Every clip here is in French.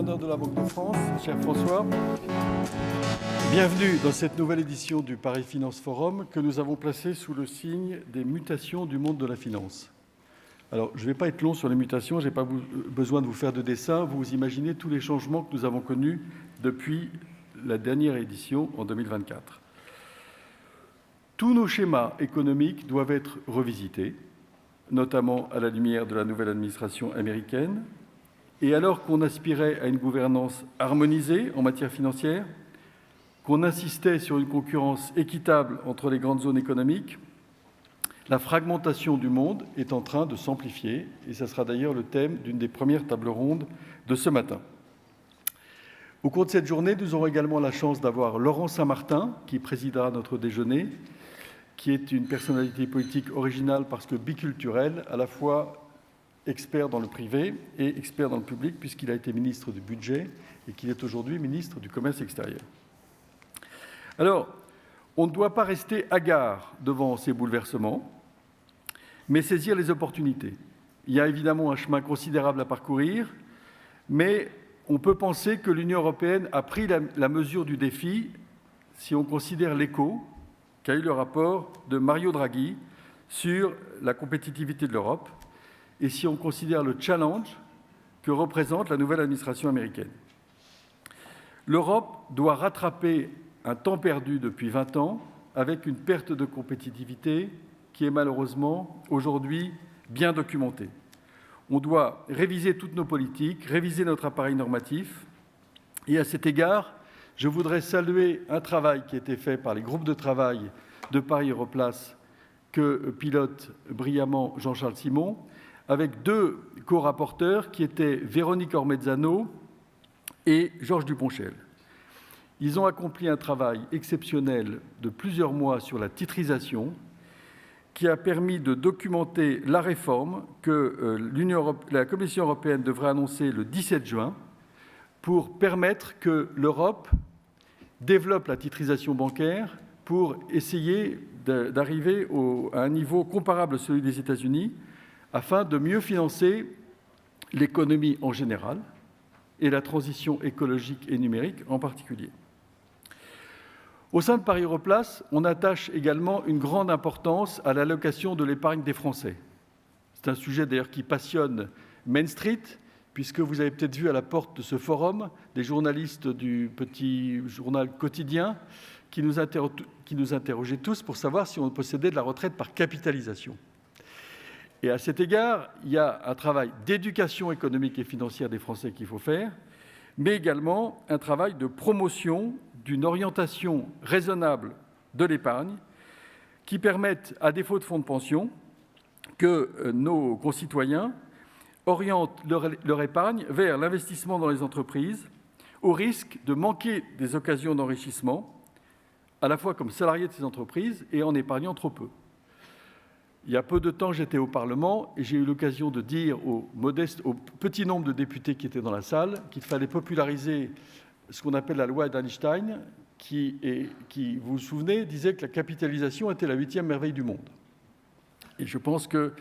gouverneur de la Banque de France, cher François. Bienvenue dans cette nouvelle édition du Paris Finance Forum que nous avons placé sous le signe des mutations du monde de la finance. Alors, je ne vais pas être long sur les mutations, je n'ai pas besoin de vous faire de dessin. Vous imaginez tous les changements que nous avons connus depuis la dernière édition en 2024. Tous nos schémas économiques doivent être revisités, notamment à la lumière de la nouvelle administration américaine. Et alors qu'on aspirait à une gouvernance harmonisée en matière financière, qu'on insistait sur une concurrence équitable entre les grandes zones économiques, la fragmentation du monde est en train de s'amplifier, et ce sera d'ailleurs le thème d'une des premières tables rondes de ce matin. Au cours de cette journée, nous aurons également la chance d'avoir Laurent Saint-Martin, qui présidera notre déjeuner, qui est une personnalité politique originale parce que biculturelle, à la fois expert dans le privé et expert dans le public, puisqu'il a été ministre du Budget et qu'il est aujourd'hui ministre du Commerce extérieur. Alors, on ne doit pas rester hagard devant ces bouleversements, mais saisir les opportunités. Il y a évidemment un chemin considérable à parcourir, mais on peut penser que l'Union européenne a pris la mesure du défi si on considère l'écho qu'a eu le rapport de Mario Draghi sur la compétitivité de l'Europe et si on considère le challenge que représente la nouvelle administration américaine. L'Europe doit rattraper un temps perdu depuis 20 ans avec une perte de compétitivité qui est malheureusement aujourd'hui bien documentée. On doit réviser toutes nos politiques, réviser notre appareil normatif. Et à cet égard, je voudrais saluer un travail qui a été fait par les groupes de travail de Paris Europlace que pilote brillamment Jean-Charles Simon, avec deux co-rapporteurs qui étaient Véronique Ormezzano et Georges Duponchel. Ils ont accompli un travail exceptionnel de plusieurs mois sur la titrisation qui a permis de documenter la réforme que la Commission européenne devrait annoncer le 17 juin pour permettre que l'Europe développe la titrisation bancaire pour essayer d'arriver à un niveau comparable à celui des États-Unis afin de mieux financer l'économie en général et la transition écologique et numérique en particulier. Au sein de Paris Europlace, on attache également une grande importance à l'allocation de l'épargne des Français. C'est un sujet d'ailleurs qui passionne Main Street, puisque vous avez peut-être vu à la porte de ce forum des journalistes du petit journal quotidien qui nous interrogeaient tous pour savoir si on possédait de la retraite par capitalisation. Et à cet égard, il y a un travail d'éducation économique et financière des Français qu'il faut faire, mais également un travail de promotion d'une orientation raisonnable de l'épargne qui permette, à défaut de fonds de pension, que nos concitoyens orientent leur épargne vers l'investissement dans les entreprises au risque de manquer des occasions d'enrichissement, à la fois comme salarié de ces entreprises et en épargnant trop peu. Il y a peu de temps, j'étais au Parlement et j'ai eu l'occasion de dire au petit nombre de députés qui étaient dans la salle qu'il fallait populariser ce qu'on appelle la loi d'Einstein, qui, vous vous souvenez, disait que la capitalisation était la 8e merveille du monde. Et je pense que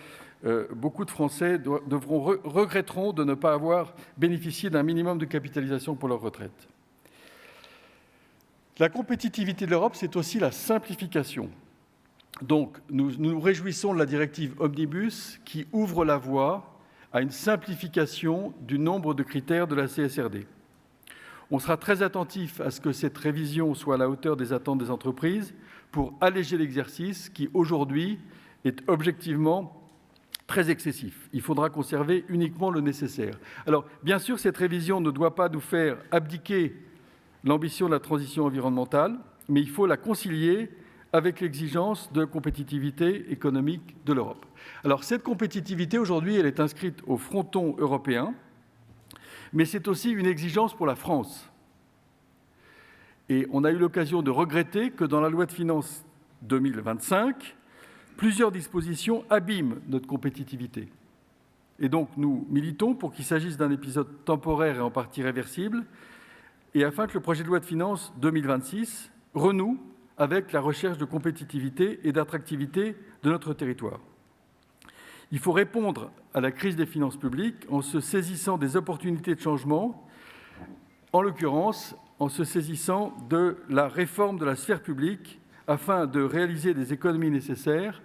beaucoup de Français regretteront de ne pas avoir bénéficié d'un minimum de capitalisation pour leur retraite. La compétitivité de l'Europe, c'est aussi la simplification. Donc, nous nous réjouissons de la directive Omnibus qui ouvre la voie à une simplification du nombre de critères de la CSRD. On sera très attentif à ce que cette révision soit à la hauteur des attentes des entreprises pour alléger l'exercice qui, aujourd'hui, est objectivement très excessif. Il faudra conserver uniquement le nécessaire. Alors, bien sûr, cette révision ne doit pas nous faire abdiquer l'ambition de la transition environnementale, mais il faut la concilier avec l'exigence de compétitivité économique de l'Europe. Alors, cette compétitivité, aujourd'hui, elle est inscrite au fronton européen, mais c'est aussi une exigence pour la France. Et on a eu l'occasion de regretter que dans la loi de finances 2025, plusieurs dispositions abîment notre compétitivité. Et donc, nous militons pour qu'il s'agisse d'un épisode temporaire et en partie réversible, et afin que le projet de loi de finances 2026 renoue avec la recherche de compétitivité et d'attractivité de notre territoire. Il faut répondre à la crise des finances publiques en se saisissant des opportunités de changement en l'occurrence en se saisissant de la réforme de la sphère publique afin de réaliser des économies nécessaires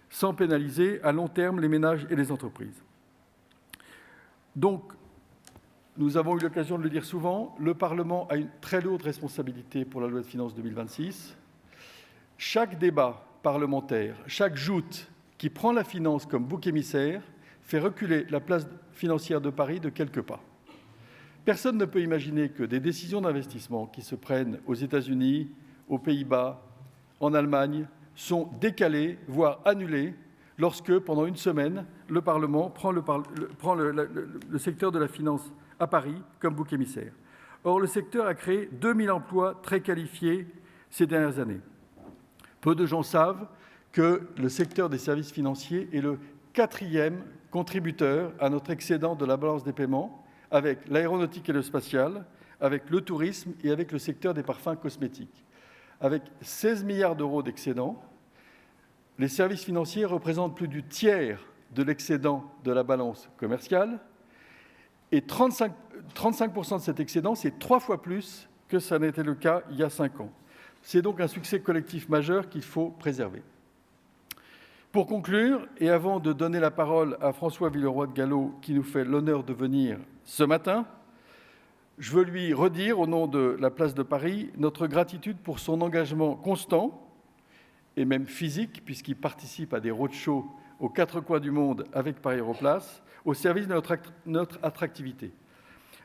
sans pénaliser à long terme les ménages et les entreprises. Donc, nous avons eu l'occasion de le dire souvent, le Parlement a une très lourde responsabilité pour la loi de finances 2026. Chaque débat parlementaire, chaque joute qui prend la finance comme bouc émissaire fait reculer la place financière de Paris de quelques pas. Personne ne peut imaginer que des décisions d'investissement qui se prennent aux États-Unis, aux Pays-Bas, en Allemagne, sont décalées, voire annulées, lorsque, pendant une semaine, le Parlement prend le secteur de la finance à Paris comme bouc émissaire. Or, le secteur a créé 2000 emplois très qualifiés ces dernières années. Peu de gens savent que le secteur des services financiers est le 4e contributeur à notre excédent de la balance des paiements, avec l'aéronautique et le spatial, avec le tourisme et avec le secteur des parfums cosmétiques. Avec 16 milliards d'euros d'excédent, les services financiers représentent plus du tiers de l'excédent de la balance commerciale et 35% de cet excédent, c'est 3 fois plus que ça n'était le cas il y a 5 ans. C'est donc un succès collectif majeur qu'il faut préserver. Pour conclure, et avant de donner la parole à François Villeroy de Galhau, qui nous fait l'honneur de venir ce matin, je veux lui redire, au nom de la place de Paris, notre gratitude pour son engagement constant, et même physique, puisqu'il participe à des roadshows aux 4 coins du monde avec Paris Europlace, au service de notre attractivité.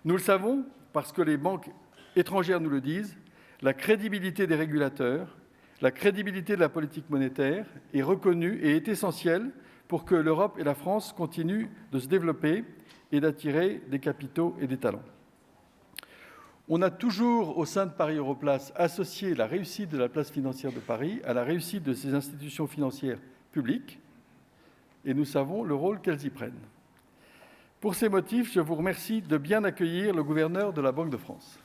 Nous le savons, parce que les banques étrangères nous le disent, la crédibilité des régulateurs, la crédibilité de la politique monétaire est reconnue et est essentielle pour que l'Europe et la France continuent de se développer et d'attirer des capitaux et des talents. On a toujours, au sein de Paris Europlace, associé la réussite de la place financière de Paris à la réussite de ces institutions financières publiques, et nous savons le rôle qu'elles y prennent. Pour ces motifs, je vous remercie de bien accueillir le gouverneur de la Banque de France.